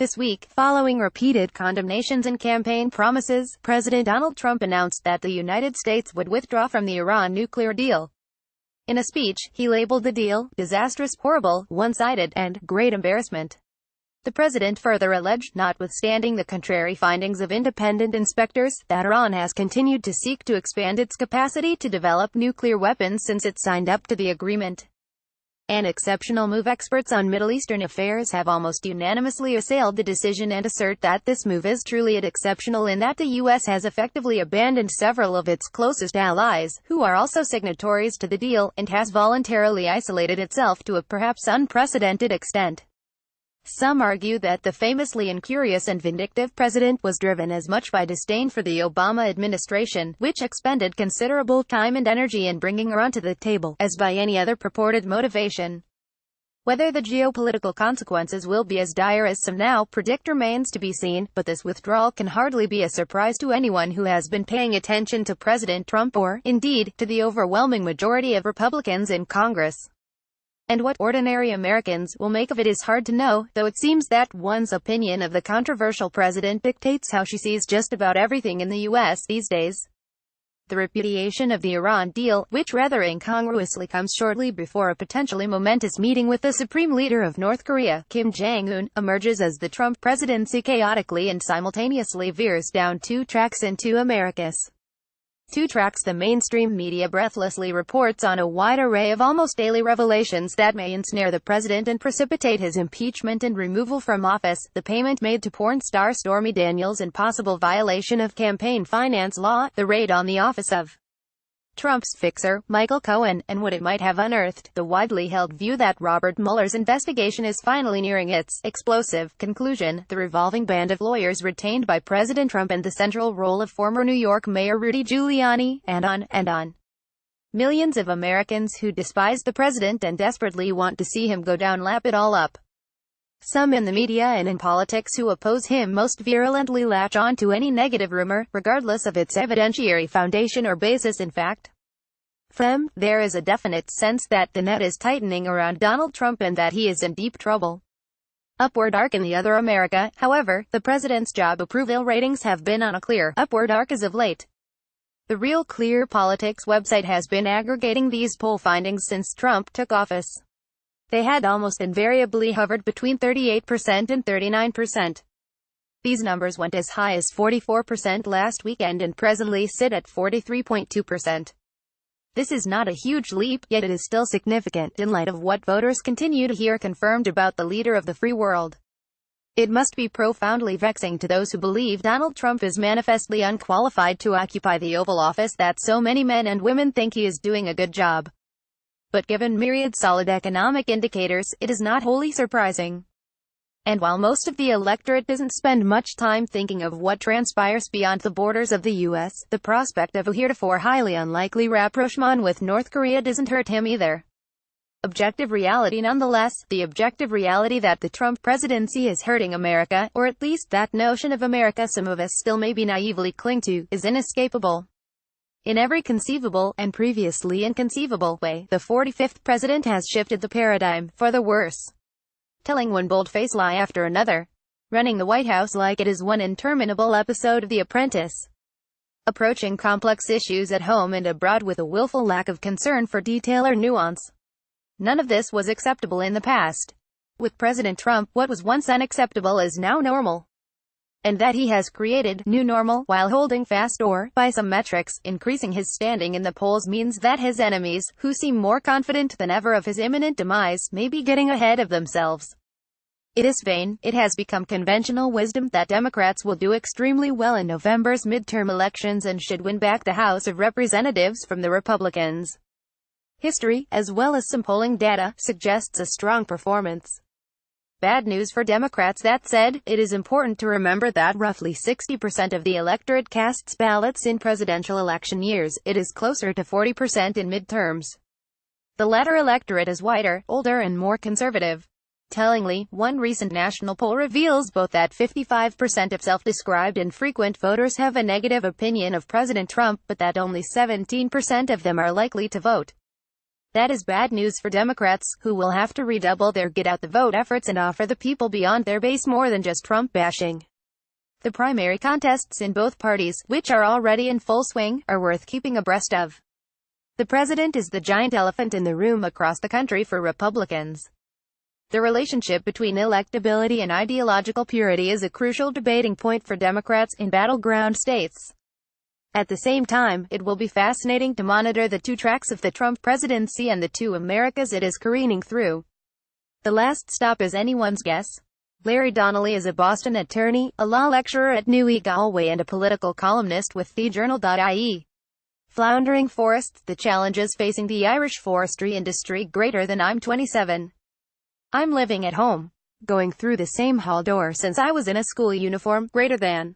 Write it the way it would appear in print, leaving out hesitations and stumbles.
This week, following repeated condemnations and campaign promises, President Donald Trump announced that the United States would withdraw from the Iran nuclear deal. In a speech, he labeled the deal disastrous, horrible, one-sided, and great embarrassment. The president further alleged, notwithstanding the contrary findings of independent inspectors, that Iran has continued to seek to expand its capacity to develop nuclear weapons since it signed up to the agreement. An exceptional move. Experts on Middle Eastern affairs have almost unanimously assailed the decision and assert that this move is truly exceptional in that the U.S. has effectively abandoned several of its closest allies, who are also signatories to the deal, and has voluntarily isolated itself to a perhaps unprecedented extent. Some argue that the famously incurious and vindictive president was driven as much by disdain for the Obama administration, which expended considerable time and energy in bringing Iran to the table, as by any other purported motivation. Whether the geopolitical consequences will be as dire as some now predict remains to be seen, but this withdrawal can hardly be a surprise to anyone who has been paying attention to President Trump or, indeed, to the overwhelming majority of Republicans in Congress. And what ordinary Americans will make of it is hard to know, though it seems that one's opinion of the controversial president dictates how she sees just about everything in the U.S. these days. The repudiation of the Iran deal, which rather incongruously comes shortly before a potentially momentous meeting with the supreme leader of North Korea, Kim Jong-un, emerges as the Trump presidency chaotically and simultaneously veers down two tracks into America's two tracks. The mainstream media breathlessly reports on a wide array of almost daily revelations that may ensnare the president and precipitate his impeachment and removal from office, the payment made to porn star Stormy Daniels and possible violation of campaign finance law, the raid on the office of Trump's fixer, Michael Cohen, and what it might have unearthed, the widely held view that Robert Mueller's investigation is finally nearing its explosive conclusion, the revolving band of lawyers retained by President Trump and the central role of former New York Mayor Rudy Giuliani, and on and on. Millions of Americans who despise the president and desperately want to see him go down lap it all up. Some in the media and in politics who oppose him most virulently latch on to any negative rumor, regardless of its evidentiary foundation or basis in fact. For them, there is a definite sense that the net is tightening around Donald Trump and that he is in deep trouble. Upward arc in the other America, however, the president's job approval ratings have been on a clear upward arc as of late. The Real Clear Politics website has been aggregating these poll findings since Trump took office. They had almost invariably hovered between 38% and 39%. These numbers went as high as 44% last weekend and presently sit at 43.2%. This is not a huge leap, yet it is still significant, in light of what voters continue to hear confirmed about the leader of the free world. It must be profoundly vexing to those who believe Donald Trump is manifestly unqualified to occupy the Oval Office that so many men and women think he is doing a good job. But given myriad solid economic indicators, it is not wholly surprising. And while most of the electorate doesn't spend much time thinking of what transpires beyond the borders of the U.S., the prospect of a heretofore highly unlikely rapprochement with North Korea doesn't hurt him either. Objective reality nonetheless, the objective reality that the Trump presidency is hurting America, or at least that notion of America some of us still maybe naively cling to, is inescapable. In every conceivable, and previously inconceivable, way, the 45th president has shifted the paradigm, for the worse. Telling one bold-faced lie after another. Running the White House like it is one interminable episode of The Apprentice. Approaching complex issues at home and abroad with a willful lack of concern for detail or nuance. None of this was acceptable in the past. With President Trump, what was once unacceptable is now normal. And that he has created new normal, while holding fast or, by some metrics, increasing his standing in the polls means that his enemies, who seem more confident than ever of his imminent demise, may be getting ahead of themselves. In this vein, it has become conventional wisdom that Democrats will do extremely well in November's midterm elections and should win back the House of Representatives from the Republicans. History, as well as some polling data, suggests a strong performance. Bad news for Democrats. That said, it is important to remember that roughly 60% of the electorate casts ballots in presidential election years. It is closer to 40% in midterms. The latter electorate is whiter, older and more conservative. Tellingly, one recent national poll reveals both that 55% of self-described infrequent voters have a negative opinion of President Trump, but that only 17% of them are likely to vote. That is bad news for Democrats, who will have to redouble their get-out-the-vote efforts and offer the people beyond their base more than just Trump bashing. The primary contests in both parties, which are already in full swing, are worth keeping abreast of. The president is the giant elephant in the room across the country for Republicans. The relationship between electability and ideological purity is a crucial debating point for Democrats in battleground states. At the same time, it will be fascinating to monitor the two tracks of the Trump presidency and the two Americas it is careening through. The last stop is anyone's guess. Larry Donnelly is a Boston attorney, a law lecturer at New Galway and a political columnist with thejournal.ie. Floundering forests, the challenges facing the Irish forestry industry greater than. I'm 27. I'm living at home. Going through the same hall door since I was in a school uniform, greater than.